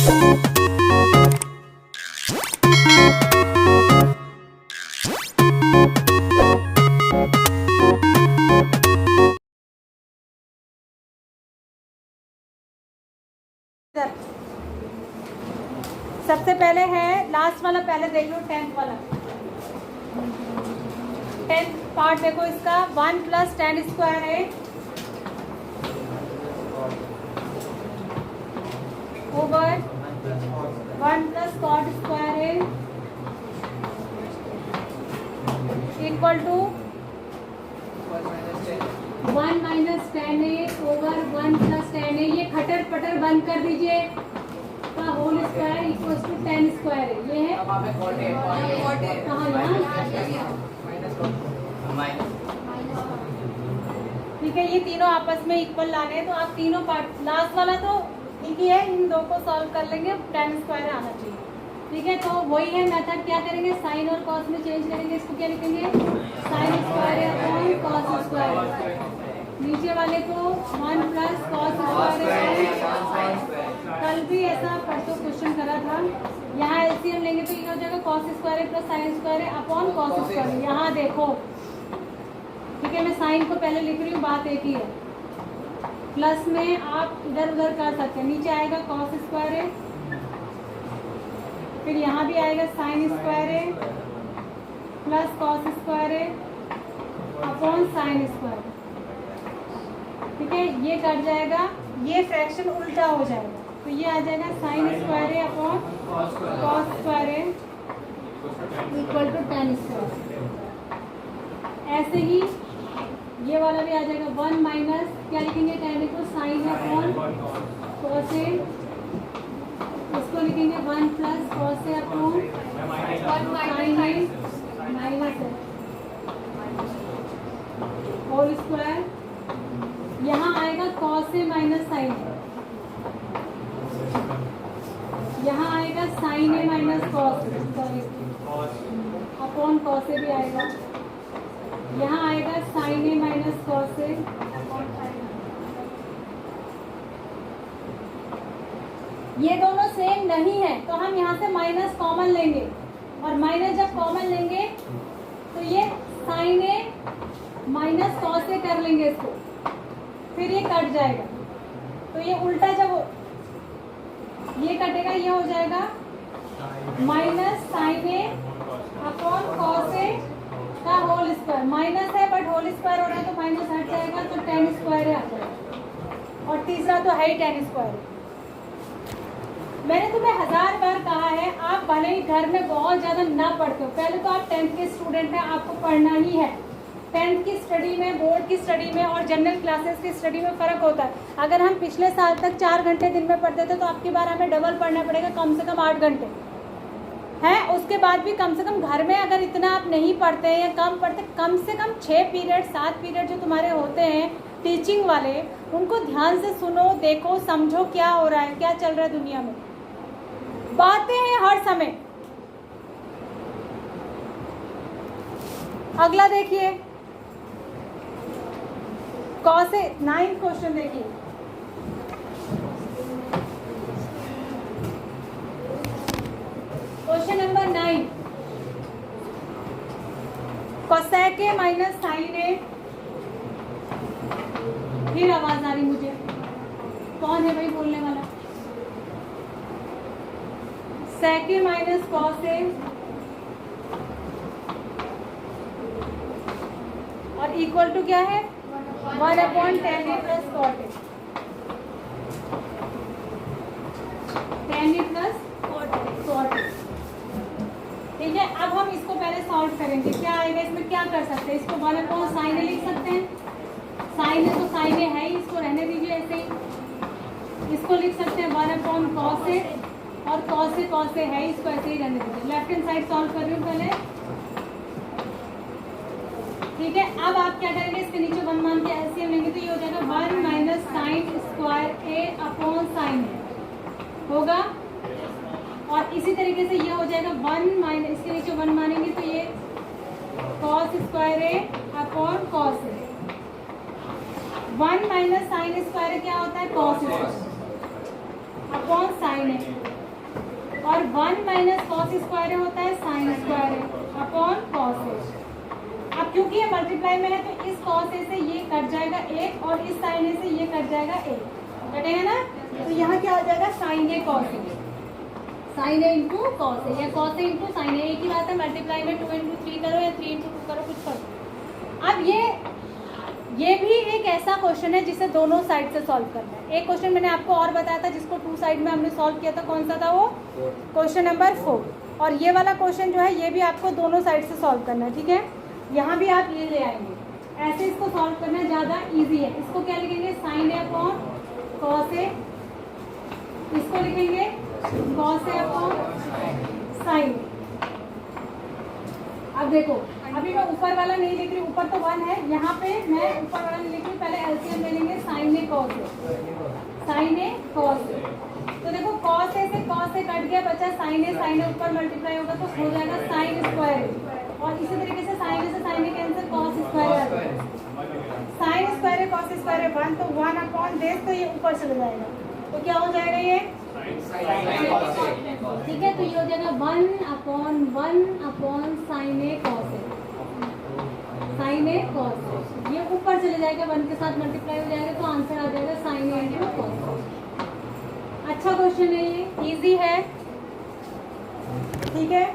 सबसे पहले है लास्ट वाला, पहले देख लो 10th वाला। 10th पार्ट देखो इसका, 1 + tan स्क्वायर है ओवर 1 + cot स्क्वायर है इक्वल टू 1 - tan है ओवर 1 + tan है। ये खटर पटर बंद कर दीजिए, का whole square equal to tan square है। ये है कहाँ, यहाँ ठीक है। ये तीनों आपस में इक्वल लाने हैं, तो आप तीनों पार्ट, लास्ट वाला तो ठीक ही है, इन दो को सॉल्व कर लेंगे, tan स्क्वायर आना चाहिए। ठीक है, तो वही है मेथड। क्या करेंगे, साइन और कॉस में चेंज करेंगे। इसको क्या लिखेंगे, sine square upon cos square. नीचे वाले को 1 + cos स्क्वायर। कल भी ऐसा परसों क्वेश्चन करा था। यहाँ एलसीएम लेंगे तो ये हो जाएगा cos square + sin square upon cos square. यहाँ देखो, ठीक है, मैं साइन को पहले लिख रही हूँ, बात एक ही है। प्लस में आप इधर उधर कर सकते हैं। नीचे आएगा cos स्क्वायर है, फिर यहाँ भी आएगा sin स्क्वायर है प्लस cos स्क्वायर है अपॉन sin स्क्वायर। ठीक है, ये कट जाएगा, ये फ्रैक्शन उल्टा हो जाएगा, तो ये आ जाएगा sin स्क्वायर है अपॉन cos स्क्वायर है इक्वल टू tan स्क्वायर। ऐसे ही ये वाला भी आ जाएगा 1 - क्या लिखेंगे, tan को sin अपॉन cos है, इसको लिखेंगे 1 + cos है अपॉन sin है माइनस है होल स्क्वायर। यहाँ आएगा cos है माइनस sin है, यहाँ आएगा sin है minus cos, sorry upon cos से भी आएगा। यहाँ आएगा sin है माइनस cos से। ये दोनों सेम नहीं है, तो हम यहाँ से माइनस कॉमन लेंगे, और माइनस जब कॉमन लेंगे तो ये sin है माइनस cos से कर लेंगे इसको, फिर ये कट जाएगा। तो ये उल्टा जब ये कटेगा, ये हो जाएगा माइनस sin है अपॉन cos है का होल स्क्वायर। माइनस है बट होल स्क्वायर हो रहा है, तो माइनस हट जाएगा, तो tan स्क्वायर आ जाएगा। और तीसरा तो है ही tan स्क्वायर। मैंने तुम्हें 1000 बार कहा है, आप भले ही घर में बहुत ज़्यादा ना पढ़ते हो, पहले तो आप 10th के स्टूडेंट हैं, आपको पढ़ना ही है। 10th की स्टडी में, बोर्ड की स्टडी में और जनरल क्लासेस की स्टडी में फ़र्क होता है। अगर हम पिछले साल तक 4 घंटे दिन में पढ़ते थे, तो आपकी बार हमें डबल पढ़ना पड़ेगा, कम से कम 8 घंटे हैं। उसके बाद भी कम से कम घर में अगर इतना आप नहीं पढ़ते हैं या कम पढ़ते, कम से कम 6 पीरियड 7 पीरियड जो तुम्हारे होते हैं टीचिंग वाले, उनको ध्यान से सुनो, देखो, समझो क्या हो रहा है, क्या चल रहा है दुनिया में। बातें हैं हर समय। अगला देखिए, cos 9 क्वेश्चन देखिए। Question number 9, cosec A minus sin A। फिर आवाज आ रही मुझे, कौन है भाई बोलने वाला? sec A minus cos A और इक्वल टू क्या है, 1/tan A plus cot A। tan A plus cot A। ठीक है, अब हम इसको पहले सॉल्व करेंगे। क्या आएगा इसमें, क्या कर सकते हैं, इसको 1/sin A लिख सकते हैं। sin है तो sin A है ही, इसको रहने दीजिए ऐसे ही। इसको लिख सकते हैं 1/cos A, और cos A है, इसको ऐसे ही रहने दीजिए। लेफ्ट हैंड साइड सॉल्व कर रही हूँ पहले। ठीक है, अब आप क्या करेंगे, इसके नीचे 1 मान के एलसीएम लेंगे, तो ये हो जाएगा 1 - sin square A upon sin A होगा। और इसी तरीके से ये हो जाएगा 1 इसके नीचे 1 मानेंगे, तो ये cos square A upon cos A। 1 - sin square क्या होता है, cos square upon sin A। और 1 माइनस कॉस स्क्वायर होता है साइन स्क्वायर अपॉन कॉस ए। अब क्योंकि ये मल्टीप्लाई में है तो इस कॉस ए से ये कट जाएगा एक और इस साइन ए से ये कट जाएगा एक, कटेगा ना। तो यहाँ क्या हो जाएगा sign A cos A, sine A into cos A या कॉस ए इंटू साइन ए, एक ही बात है। मल्टीप्लाई में 2 इंटू 3 करो या 3 इंटू 2 करो, कुछ करो। अब ये भी एक ऐसा क्वेश्चन है जिसे दोनों साइड से सॉल्व करना है। एक क्वेश्चन मैंने आपको और बताया था जिसको 2 साइड में हमने सॉल्व किया था, कौन सा था वो? Question number 4। और ये वाला क्वेश्चन जो है ये भी आपको दोनों साइड से सॉल्व करना है, ठीक है। यहाँ भी आप ये ले आएंगे, ऐसे इसको सॉल्व करना ज़्यादा ईजी है। इसको क्या लिखेंगे? साइन ए अपॉन कॉस ए, इसको लिखेंगे कॉस ए अपॉन साइन। अब देखो अभी मैं ऊपर वाला नहीं लिख रही, ऊपर तो 1 है, यहाँ पे मैं ऊपर वाला नहीं लिख रही, पहले एलसीएम ले लेंगे sign A cos A, sine A cos ए। तो देखो कॉस ए से कॉस ए कट गया, बचा साइन ए ऊपर मल्टीप्लाई होगा तो हो जाएगा साइन स्क्वायर ए, और इसी तरीके से साइन ए से साइन ए कैंसिल, कॉस स्क्वायर आ जाएगा, साइन स्क्वायर है कॉस स्क्वायर है 1, तो 1 अपॉन बेस तो ये ऊपर चला जाएगा, तो क्या हो जाएगा ये? ठीक है, तो ये हो जाएगा 1 upon sine A cos A, sine A cos ए, ये ऊपर चले जाएगा 1 के साथ मल्टीप्लाई हो जाएगा, तो आंसर आ जाएगा sign A into cos A. अच्छा क्वेश्चन है ये, इजी है, ठीक है।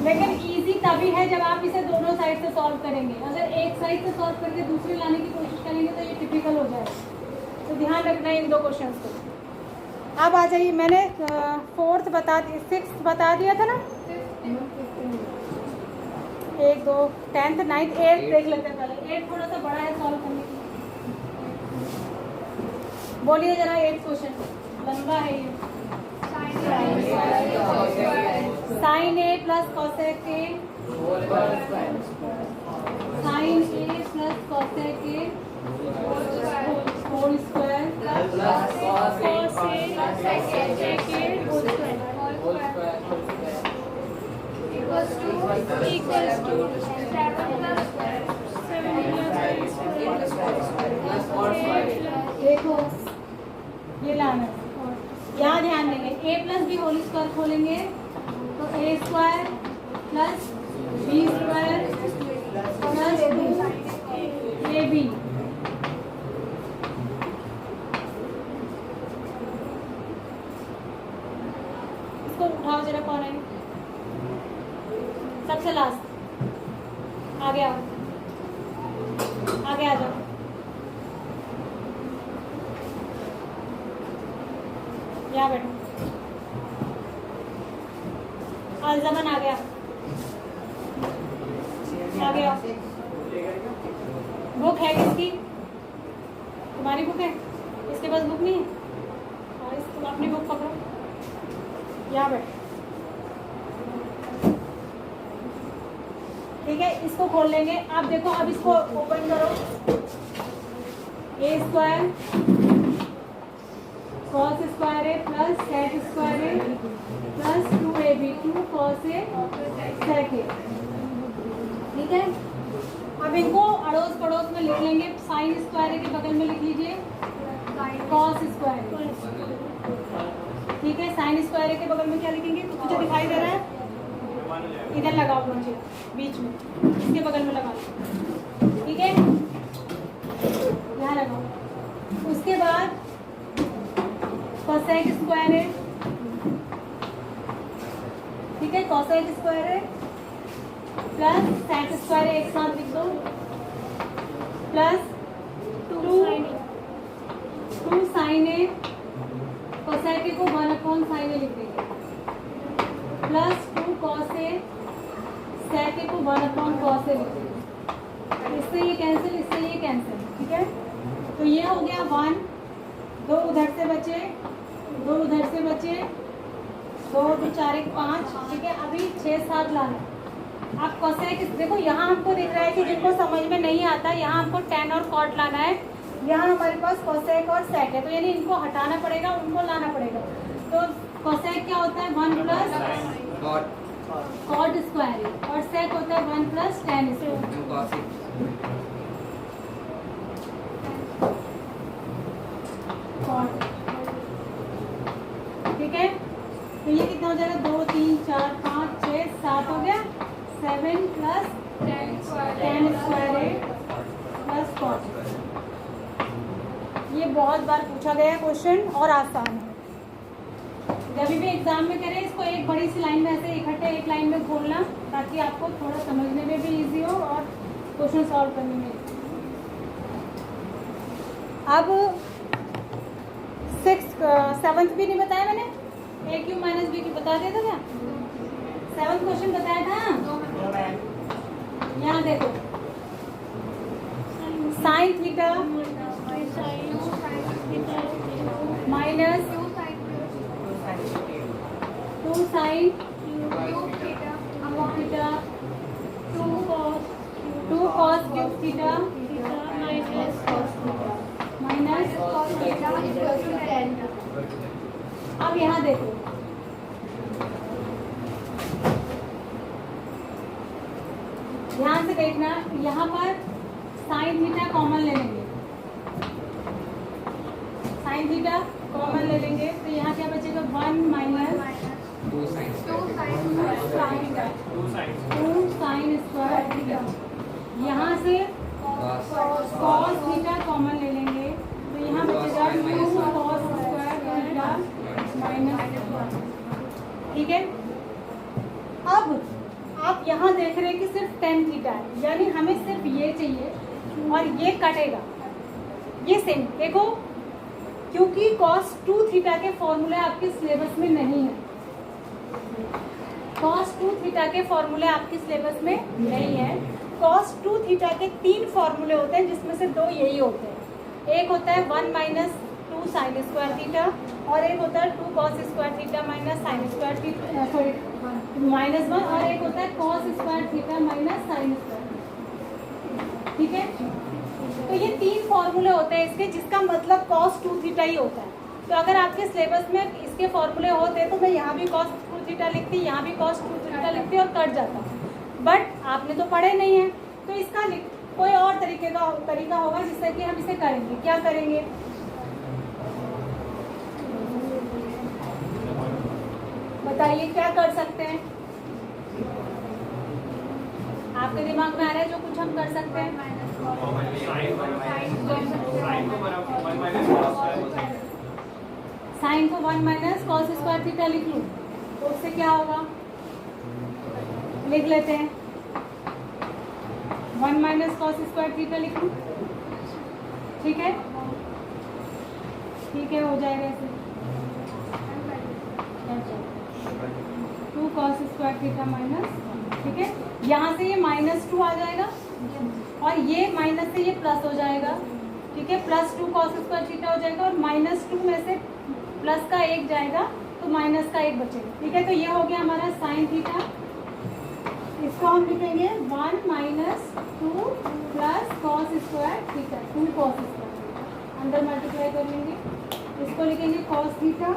लेकिन इजी तभी है जब आप इसे दोनों साइड से सॉल्व करेंगे। अगर एक साइड से सॉल्व करके दूसरी लाने की कोशिश करेंगे तो ये टिपिकल हो जाएगा। तो ध्यान रखना है इन दो क्वेश्चंस को। अब आ जाइए, मैंने 4th बता दी, 6th बता दिया था ना, 1 2 10th 9th 8th देख लेते हैं पहले। 8 थोड़ा सा बड़ा है सॉल्व करने के लिए, बोलिए जरा 8th क्वेश्चन, लंबा है ये। Sine A plus cosec A, sine A plus cosec A whole square plus cos A sec A whole square equals to 7 देखो ये लाना है, यहाँ ध्यान देंगे। A plus B whole square खोलेंगे तो A square plus B square plus 2 A B, इसको उठाओ जरा, कौन है सबसे लास्ट? आगे आओ, आगे आ जाओ, यहाँ बैठो। अलजमन आ गया, आ गया। बुक है किसकी? तुम्हारी बुक है? इसके पास बुक नहीं है? और तुम अपनी बुक पकड़ो, यहाँ बैठो, ठीक है। इसको खोल लेंगे। आप देखो, अब इसको ओपन करो। ए square cos square A plus sec square A plus 2ab 2 cos A sec ए, ठीक है। अब इनको अड़ोस पड़ोस में लिख लेंगे। साइन स्क्वायर ए के बगल में लिख लीजिए कॉस स्क्वायर ए, ठीक है। साइन स्क्वायर ए के बगल में क्या लिखेंगे? तो मुझे दिखाई दे रहा है, इधर लगाओ मुझे बीच में, इसके बगल में लगा, ठीक है, यहाँ लगाओ। उसके बाद कोसेक स्क्वायर है, ठीक है, कोसेक स्क्वायर है प्लस सेक स्क्वायर है, एक साथ लिख दो, प्लस 2 साइन ए, कोसेक को 1 अपॉन साइन ए लिख देंगे, प्लस 2 कॉस ए, सेक को 1 अपॉन कॉस ए लिख देंगे। इससे ये कैंसिल, इससे ये कैंसिल, ठीक है। तो ये हो गया 1, 2 उधर से बचे, 2 उधर से बचे, 2 2 4 1 5, ठीक है। अभी 6 7 लाना। आप कोसेक देखो, यहाँ हमको दिख रहा है कि जिनको समझ में नहीं आता, यहाँ हमको tan और cot लाना है। यहाँ हमारे पास कोसेक और सेक है, तो यानी इनको हटाना पड़ेगा, उनको लाना पड़ेगा। तो कोसेक क्या होता है? 1 प्लस कॉट स्क्वायर, और सेक होता है 1 प्लस tan स्क्वायर, ठीक है। तो ये कितना हो जाएगा, 2 3 4 5 6 7 हो गया, 7 प्लस 10 स्क्वायर 8 प्लस 40। ये बहुत बार पूछा गया क्वेश्चन और आसान है। जब भी एग्जाम में करें इसको एक बड़ी सी लाइन में ऐसे इकट्ठे एक लाइन में खोलना, ताकि आपको थोड़ा समझने में भी इजी हो और क्वेश्चन सॉल्व करने में। अब 7th भी नहीं बताया मैंने, ए क्यू माइनस बी क्यू बता दिया था क्या? 7th क्वेश्चन बताया था। यहाँ देखो, sine theta minus 2 sine theta 2 cos cube theta minus cos theta. अब यहाँ देखो, ध्यान से देखना, यहाँ पर साइन थीटा कॉमन ले लेंगे, साइन थीटा कॉमन ले लेंगे तो यहाँ क्या बचेगा, 1 माइनस 2 साइन स्क्वायर थीटा। यहाँ से कॉस थीटा कॉमन ले लेंगे तो यहाँ बचेगा 2 कॉस स्क्वायर थीटा माइनस 1। ठीक है, अब आप यहाँ देख रहे हैं कि सिर्फ tan थीटा है, यानी हमें सिर्फ ये चाहिए और ये कटेगा, ये सेम देखो, क्योंकि cos 2 थीटा के फॉर्मूले आपके सिलेबस में नहीं है, cos 2 थीटा के फॉर्मूले आपके सिलेबस में नहीं है। cos 2 थीटा के 3 फॉर्मूले होते हैं, जिसमें से 2 यही होते हैं। एक होता है 1 माइनस 2 साइन स्क्वायर थीटा और एक होता है 2 cos square theta minus sine square theta, sorry -1, और एक होता है cos square theta minus sine square. ठीक है, तो ये 3 फॉर्मूले होते हैं इसके, जिसका मतलब cos 2 थीटा ही होता है। तो अगर आपके सिलेबस में इसके फॉर्मूले होते तो मैं यहाँ भी cos 2 थीटा लिखती, यहाँ भी cos 2 थीटा लिखती और कट जाता, बट आपने तो पढ़े नहीं है, तो इसका कोई और तरीका होगा जिससे कि हम इसे करेंगे। क्या करेंगे, बताइए क्या कर सकते हैं? आपके दिमाग में आ रहा है जो कुछ हम कर सकते हैं? साइन को 1 माइनस कॉस स्क्वायर थीटा लिख लूँ तो उससे क्या होगा, लिख लेते हैं 1 माइनस कॉस स्क्वायर थीटा लिख लूँ। ठीक है, ठीक है, हो जाएगा ऐसे 2 कॉस स्क्वायर थीटा माइनस। ठीक है, यहाँ से ये -2 आ जाएगा और ये माइनस से ये प्लस हो जाएगा। ठीक है, +2 कॉस स्क्वायर थीटा हो जाएगा और -2 में से प्लस का 1 जाएगा तो माइनस का 1 बचेगा। ठीक है, तो ये हो गया हमारा साइन थीटा। इसको हम लिखेंगे 1 minus 2 plus cos square theta, 2 cos square theta, अंदर मल्टीप्लाई कर लेंगे, इसको लिखेंगे कॉस थीटा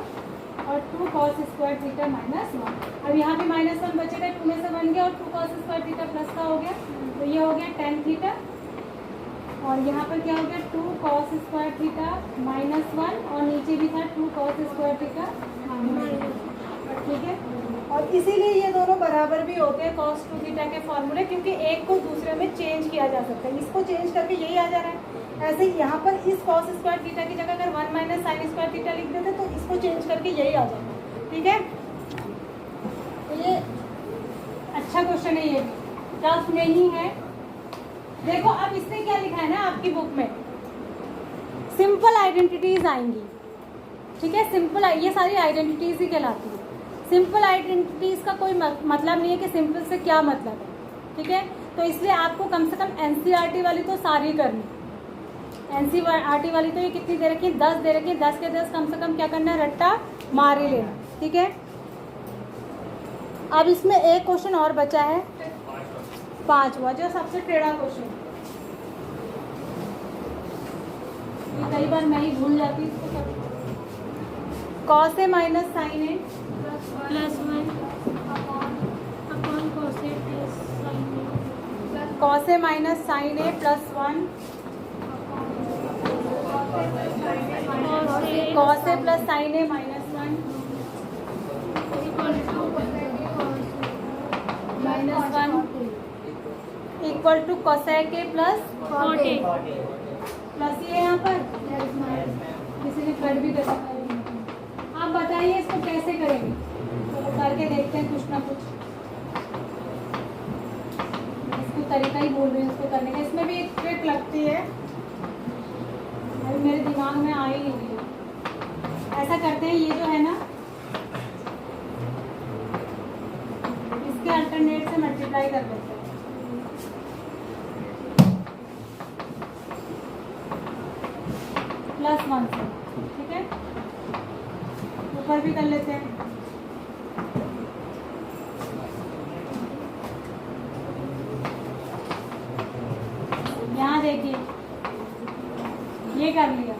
और 2 कॉस स्क्वायर थीटा माइनस 1। अब यहाँ पे -1 बचेगा, 2 में से 1 गया और 2 कॉस स्क्वायर थीटा प्लस का हो गया, तो ये हो गया tan थीटा। और यहाँ पर क्या हो गया, 2 कॉस स्क्वायर थीटा -1 और नीचे भी था 2 कॉस स्क्वायर थीटा -1। ठीक है, और इसीलिए ये दोनों बराबर भी होते हैं cos 2 थीटा के फॉर्मूले, क्योंकि एक को दूसरे में चेंज किया जा सकता है। इसको चेंज करके यही आ जा रहा है। ऐसे ही यहाँ पर इस cos स्क्वायर थीटा की जगह अगर 1 माइनस साइन स्क्वायर थीटा लिख देते तो इसको चेंज करके यही आ जाएगा। ठीक है, तो ये अच्छा क्वेश्चन है, ये भी टफ नहीं है। देखो अब इसने क्या लिखा है ना आपकी बुक में, सिंपल आइडेंटिटीज आएंगी। ठीक है, सिंपल, ये सारी आइडेंटिटीज ही कहलाती है। सिंपल आइडेंटिटीज का कोई मतलब नहीं है कि सिंपल से क्या मतलब है। ठीक है, तो इसलिए आपको कम से कम एनसीईआरटी वाली तो सारी करनी। एनसीईआरटी वाली तो ये कितनी दे रखी है, 10 दे रखी है, 10 के 10 कम से कम क्या करना है, रट्टा मार ही लेना। ठीक है, अब इसमें एक क्वेश्चन और बचा है, 5वां, जो सबसे टेढ़ा क्वेश्चन। कई बार मैं ही भूल जाती हूँ इसको सब। Cos A minus sine A +1 upon cos A plus sine A, cos A minus sine A +1 cos A plus sine A -1 1 equal to cosec A plus cot A plus ये यहाँ पर किसी ने कट भी कर सकता है। आप बताइए इसको कैसे करेंगे, तो करके देखते हैं कुछ ना कुछ। इसको तरीका ही बोल रही हूँ इसको करने का। इसमें भी एक ट्रिक लगती है, अभी मेरे दिमाग में आ ही नहीं रही है। ऐसा करते हैं, ये जो है ना इसके अल्टरनेट से मल्टीप्लाई कर लेते हैं। +1 से, ठीक है। ऊपर भी कर लेते हैं। यहाँ देखिए ये कर लिया,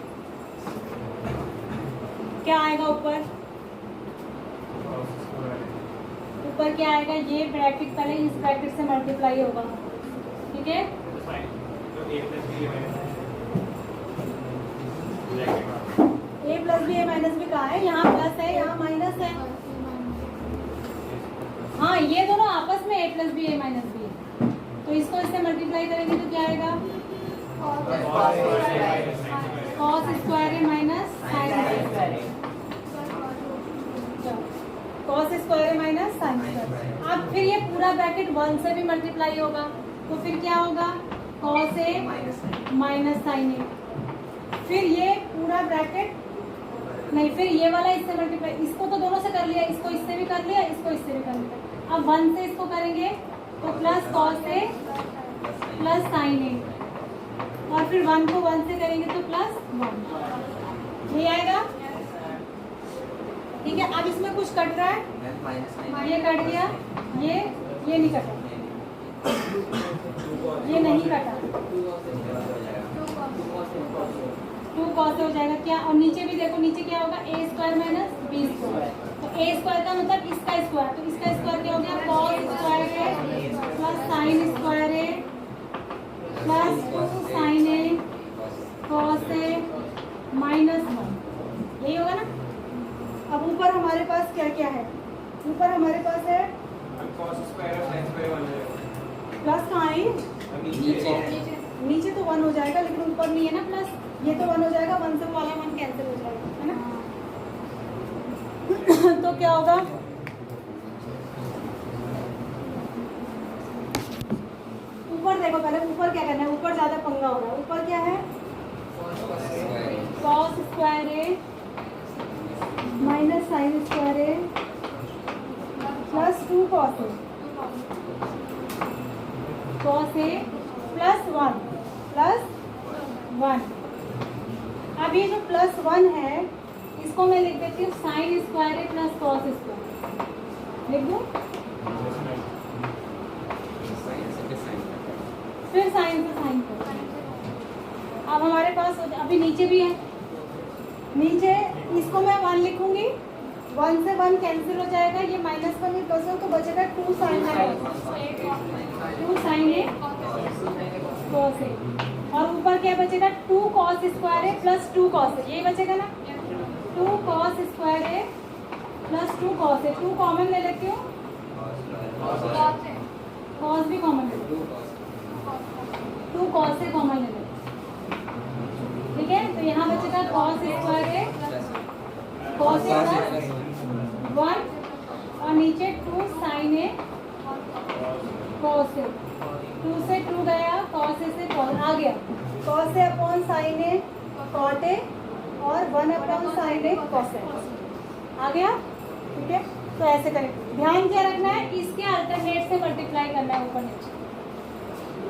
क्या आएगा ऊपर? ऊपर क्या आएगा? ये ब्रैकेट पहले इस ब्रैकेट से मल्टीप्लाई होगा, ठीक है। ए प्लस बी ए माइनस बी कहाँ है? यहाँ प्लस है, यहाँ माइनस है। हाँ, ये दोनों आपस में ए प्लस बी ए माइनस बी है, तो इसको इससे मल्टीप्लाई करेंगे तो क्या आएगा? कॉस स्क्वायर ए माइनस साइन, कॉस स्क्वायर ए माइनस साइन स्क्वायर। अब फिर ये पूरा ब्रैकेट 1 से भी मल्टीप्लाई होगा, तो फिर क्या होगा? कॉस ए माइनस साइन ए। फिर ये पूरा ब्रैकेट नहीं, फिर ये वाला इससे मल्टीप्लाई, इसको तो दोनों से कर लिया, इसको इससे भी कर लिया, इसको इससे भी कर लिया। अब 1 से इसको करेंगे तो plus cos A plus sine ए, और फिर 1 को 1 से करेंगे तो +1, ये आएगा, ठीक है। अब इसमें कुछ कट रहा है, ये कट गया, ये नहीं कटा, ये नहीं कटा, 2 कॉस हो जाएगा क्या? और नीचे भी देखो, नीचे क्या होगा? ए स्क्वायर माइनस बी स्क्वायर। तो ए स्क्वायर का मतलब इसका स्क्वायर, तो इसका स्क्वायर क्या हो गया? Cos square A plus sine square A plus 2 sign A cos ए -1, यही होगा ना। अब ऊपर हमारे पास क्या क्या है? ऊपर हमारे पास है प्लस कहाँ है? नीचे तो 1 हो जाएगा, लेकिन ऊपर नहीं है ना प्लस, ये तो 1 हो जाएगा, 1 से वाला 1 कैंसिल हो जाएगा, है ना। तो क्या होगा? ऊपर देखो, पहले ऊपर क्या करना है? ऊपर ज्यादा पंगा हो रहा है। ऊपर क्या है? Cos square A minus sine square A plus 2 cos A, cos ए +1 +1। अब ये जो +1 है, इसको मैं लिख देती हूँ साइन स्क्वायर ए प्लस कॉस स्क्वायर, लिख दूँ। फिर साइन से साइन को। अब हमारे पास अभी नीचे भी है, नीचे इसको मैं 1 लिखूंगी, 1 से 1 कैंसिल हो जाएगा, ये -1 में +1 तो बचेगा 2 साइन ए कॉस ए, और ऊपर क्या बचेगा? 2 cos square A plus 2 cos A, यही बचेगा ना। 2 cos square A plus 2 cos A, 2 common ले लेती हूँ, कॉस भी कॉमन ले लेती हूँ, 2 कॉस ए कॉमन ले लेती हूँ, ठीक है। तो यहाँ बचेगा cos square A cos A plus 1, और नीचे 2 साइन ए कॉस ए, 2 से 2 गया, कॉस ए से कॉस आ गया, cos A upon sine A cot A, और 1 upon sine A cos A आ गया, ठीक है। तो ऐसे करें, ध्यान क्या रखना है? इसके अल्टरनेट से मल्टीप्लाई करना है ऊपर नीचे,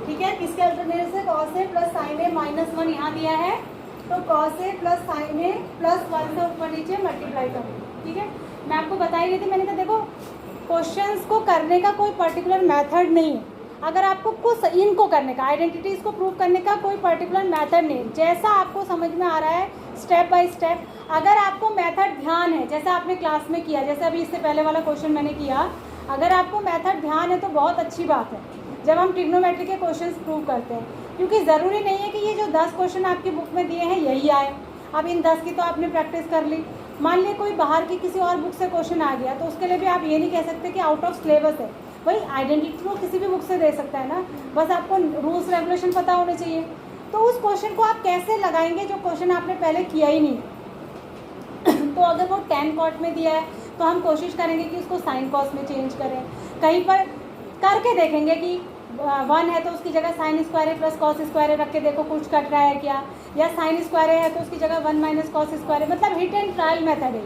ठीक है। किसके अल्टरनेट से? Cos A plus sine A -1 यहाँ दिया है, तो cos A plus sine A plus 1 से ऊपर नीचे मल्टीप्लाई करें, ठीक है। मैं आपको बता ही रही थी, मैंने कहा देखो क्वेश्चंस को करने का कोई पर्टिकुलर मेथड नहीं है। अगर आपको कुछ इनको करने का, आइडेंटिटीज़ को प्रूव करने का कोई पर्टिकुलर मेथड नहीं, जैसा आपको समझ में आ रहा है स्टेप बाय स्टेप। अगर आपको मेथड ध्यान है, जैसा आपने क्लास में किया, जैसे अभी इससे पहले वाला क्वेश्चन मैंने किया, अगर आपको मेथड ध्यान है तो बहुत अच्छी बात है जब हम ट्रिग्नोमेट्री के क्वेश्चंस प्रूव करते हैं, क्योंकि ज़रूरी नहीं है कि ये जो 10 क्वेश्चन आपकी बुक में दिए हैं यही आए। अब इन 10 की तो आपने प्रैक्टिस कर ली, मान लीजिए कोई बाहर की किसी और बुक से क्वेश्चन आ गया, तो उसके लिए भी आप ये नहीं कह सकते कि आउट ऑफ सिलेबस है। भाई आइडेंटिटी तो किसी भी बुक से दे सकता है ना, बस आपको रूल्स रेगुलेशन पता होने चाहिए। तो उस क्वेश्चन को आप कैसे लगाएंगे जो क्वेश्चन आपने पहले किया ही नहीं। तो अगर वो tan cot में दिया है तो हम कोशिश करेंगे कि उसको sin cos में चेंज करें। कहीं पर करके देखेंगे कि 1 है तो उसकी जगह sin स्क्वायर है प्लस cos स्क्वायर है रख के देखो कुछ कट रहा है क्या, या sin स्क्वायर है तो उसकी जगह 1 माइनस cos स्क्वायर है। मतलब हिट एंड ट्रायल मेथड है।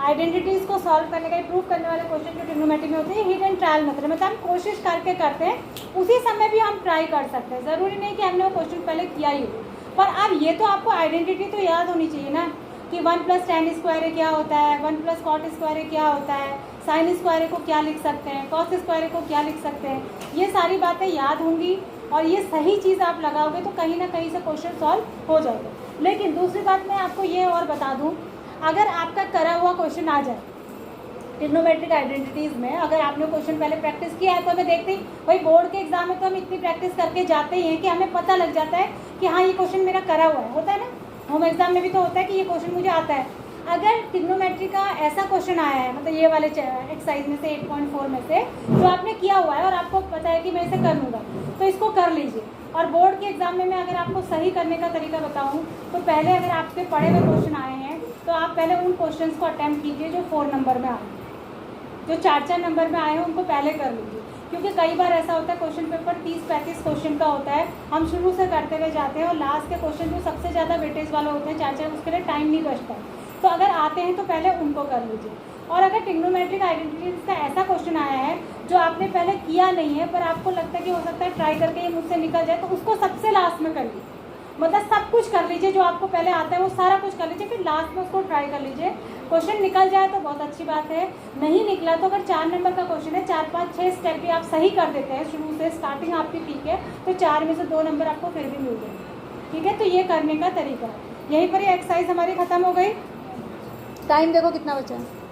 आइडेंटिटीज़ को सॉल्व करने का, प्रूव करने वाले क्वेश्चन जो ट्रिग्नोमेट्री में होते हैं हिट एंड ट्रायल मेथड, मतलब हम कोशिश करके करते हैं, उसी समय भी हम ट्राई कर सकते हैं। ज़रूरी नहीं कि हमने वो क्वेश्चन पहले किया ही हो। पर अब ये तो आपको आइडेंटिटी तो याद होनी चाहिए ना कि 1 प्लस tan स्क्वायर क्या होता है, 1 प्लस cot स्क्वायर क्या होता है, sin स्क्वायर को क्या लिख सकते हैं, cos स्क्वायर को क्या लिख सकते हैं। ये सारी बातें याद होंगी और ये सही चीज़ आप लगाओगे तो कहीं ना कहीं से क्वेश्चन सॉल्व हो जाएगा। लेकिन दूसरी बात मैं आपको ये और बता दूं, अगर आपका करा हुआ क्वेश्चन आ जाए ट्रिग्नोमेट्रिक आइडेंटिटीज़ में, अगर आपने क्वेश्चन पहले प्रैक्टिस किया है तो हमें देखते ही भाई बोर्ड के एग्जाम में तो हम इतनी प्रैक्टिस करके जाते ही हैं कि हमें पता लग जाता है कि हाँ ये क्वेश्चन मेरा करा हुआ है। होता है ना, होम एग्जाम में भी तो होता है कि ये क्वेश्चन मुझे आता है। अगर ट्रिग्नोमेट्री का ऐसा क्वेश्चन आया है, मतलब ये वाले एक्सरसाइज में से 8.4 में से जो आपने किया हुआ है और आपको पता है कि मैं इसे कर लूँगा, तो इसको कर लीजिए। और बोर्ड के एग्जाम में मैं अगर आपको सही करने का तरीका बताऊँ तो पहले अगर आपके पढ़े हुए क्वेश्चन आए हैं तो आप पहले उन क्वेश्चन को अटैम्प्ट कीजिए जो 4 नंबर में आए, जो 4 नंबर में आए हैं उनको पहले कर लीजिए। क्योंकि कई बार ऐसा होता है क्वेश्चन पेपर 30-35 क्वेश्चन का होता है, हम शुरू से करते हुए जाते हैं और लास्ट के क्वेश्चन जो सबसे ज़्यादा वेटेज वाले होते हैं 4 उसके लिए टाइम नहीं बचता। तो अगर आते हैं तो पहले उनको कर लीजिए। और अगर ट्रिग्नोमेट्रिक आइडेंटिटीज का ऐसा क्वेश्चन आया है जो आपने पहले किया नहीं है पर आपको लगता है कि हो सकता है ट्राई करके ये मुझसे निकल जाए, तो उसको सबसे लास्ट में कर लीजिए। मतलब सब कुछ कर लीजिए जो आपको पहले आता है वो सारा कुछ कर लीजिए, फिर लास्ट में उसको ट्राई कर लीजिए। क्वेश्चन निकल जाए तो बहुत अच्छी बात है, नहीं निकला तो अगर 4 नंबर का क्वेश्चन है 4, 5, 6 स्टेप भी आप सही कर देते हैं शुरू से, स्टार्टिंग आपकी ठीक है, तो 4 में से 2 नंबर आपको फिर भी मिल जाएंगे। ठीक है, तो ये करने का तरीका है। यहीं पर ये एक्सरसाइज हमारी ख़त्म हो गई। टाइम देखो कितना बचा है।